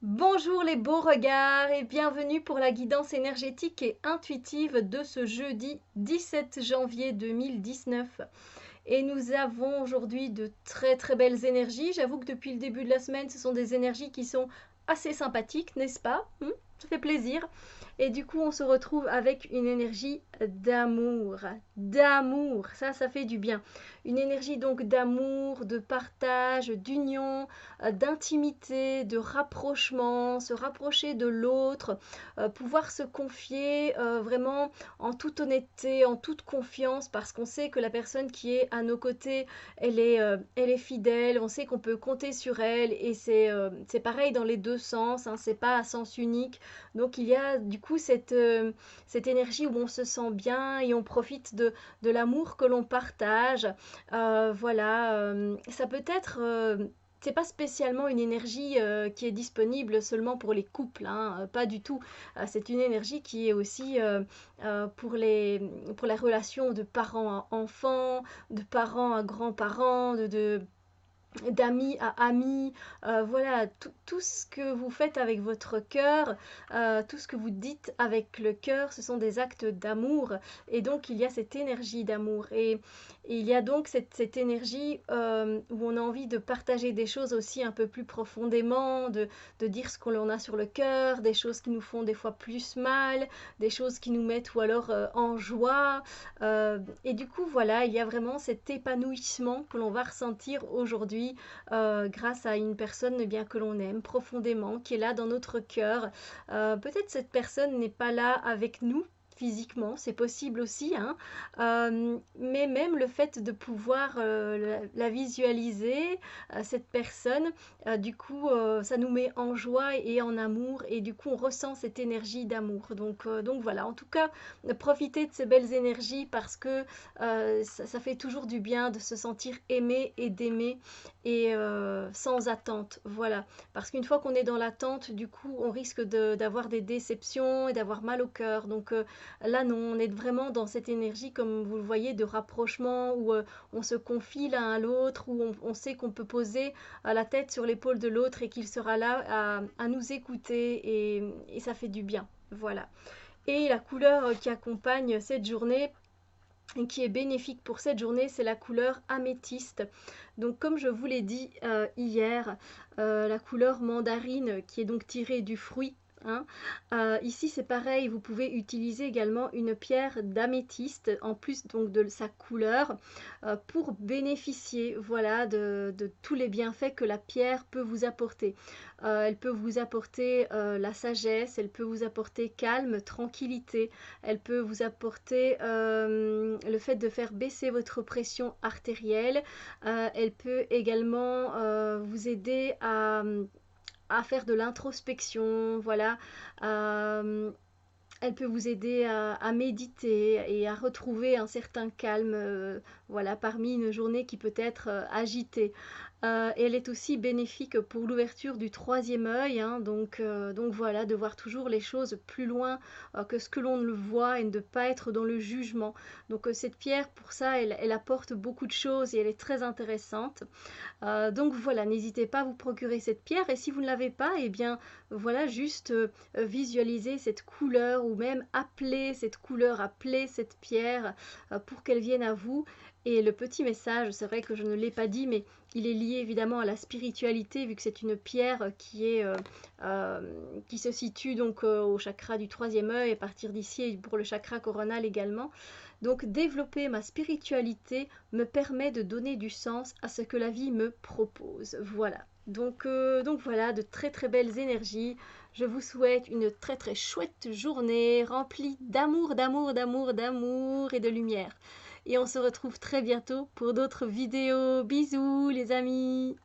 Bonjour les beaux regards et bienvenue pour la guidance énergétique et intuitive de ce jeudi 17 janvier 2019. Et nous avons aujourd'hui de très très belles énergies. J'avoue que depuis le début de la semaine, ce sont des énergies qui sont assez sympathiques, n'est-ce pas? Ça fait plaisir. Et du coup, on se retrouve avec une énergie d'amour. D'amour, ça fait du bien. Une énergie donc d'amour, de partage, d'union, d'intimité, de rapprochement, se rapprocher de l'autre, pouvoir se confier vraiment en toute honnêteté, en toute confiance, parce qu'on sait que la personne qui est à nos côtés, elle est fidèle, on sait qu'on peut compter sur elle, et c'est pareil dans les deux sens, hein, c'est pas à sens unique. Donc il y a du coup cette énergie où on se sent bien et on profite de l'amour que l'on partage. Voilà, ça peut être c'est pas spécialement une énergie qui est disponible seulement pour les couples, hein, pas du tout. C'est une énergie qui est aussi pour les relations de parents à enfants, de parents à grands-parents, d'amis à amis, voilà, tout ce que vous faites avec votre cœur, tout ce que vous dites avec le cœur, ce sont des actes d'amour. Et donc, il y a cette énergie d'amour. Et il y a donc cette énergie où on a envie de partager des choses aussi un peu plus profondément, de dire ce qu'on a sur le cœur, des choses qui nous font des fois plus mal, des choses qui nous mettent ou alors en joie. Et du coup, voilà, il y a vraiment cet épanouissement que l'on va ressentir aujourd'hui grâce à une personne eh bien, que l'on aime profondément, qui est là dans notre cœur. Peut-être cette personne n'est pas là avec nous physiquement, c'est possible aussi, hein. Mais même le fait de pouvoir la visualiser, cette personne, du coup, ça nous met en joie et en amour, et du coup, on ressent cette énergie d'amour. Donc voilà, en tout cas, profitez de ces belles énergies parce que ça fait toujours du bien de se sentir aimé et d'aimer et sans attente. Voilà. Parce qu'une fois qu'on est dans l'attente, du coup, on risque d'avoir des déceptions et d'avoir mal au cœur. Donc là, non, on est vraiment dans cette énergie, comme vous le voyez, de rapprochement où on se confie l'un à l'autre, où on sait qu'on peut poser la tête sur l'épaule de l'autre et qu'il sera là à nous écouter et ça fait du bien. Voilà. Et la couleur qui accompagne cette journée et qui est bénéfique pour cette journée, c'est la couleur améthyste. Donc comme je vous l'ai dit hier, la couleur mandarine qui est donc tirée du fruit. Hein. Ici c'est pareil, vous pouvez utiliser également une pierre d'améthyste en plus donc de sa couleur pour bénéficier voilà, de tous les bienfaits que la pierre peut vous apporter. Elle peut vous apporter la sagesse, elle peut vous apporter calme, tranquillité, elle peut vous apporter le fait de faire baisser votre pression artérielle. Elle peut également vous aider à faire de l'introspection, voilà. Elle peut vous aider à méditer et à retrouver un certain calme, voilà, parmi une journée qui peut être agitée. Et elle est aussi bénéfique pour l'ouverture du troisième œil, hein, donc voilà, de voir toujours les choses plus loin que ce que l'on le voit et de ne pas être dans le jugement. Donc cette pierre, pour ça, elle apporte beaucoup de choses et elle est très intéressante. Donc voilà, n'hésitez pas à vous procurer cette pierre et si vous ne l'avez pas, eh bien voilà, juste visualisez cette couleur ou même appelez cette couleur, appelez cette pierre pour qu'elle vienne à vous. Et le petit message, c'est vrai que je ne l'ai pas dit, mais il est lié évidemment à la spiritualité vu que c'est une pierre qui se situe donc au chakra du troisième œil à partir d'ici et pour le chakra coronal également. Donc développer ma spiritualité me permet de donner du sens à ce que la vie me propose. Voilà. Donc voilà, de très très belles énergies. Je vous souhaite une très très chouette journée remplie d'amour, d'amour, d'amour, d'amour et de lumière. Et on se retrouve très bientôt pour d'autres vidéos. Bisous les amis!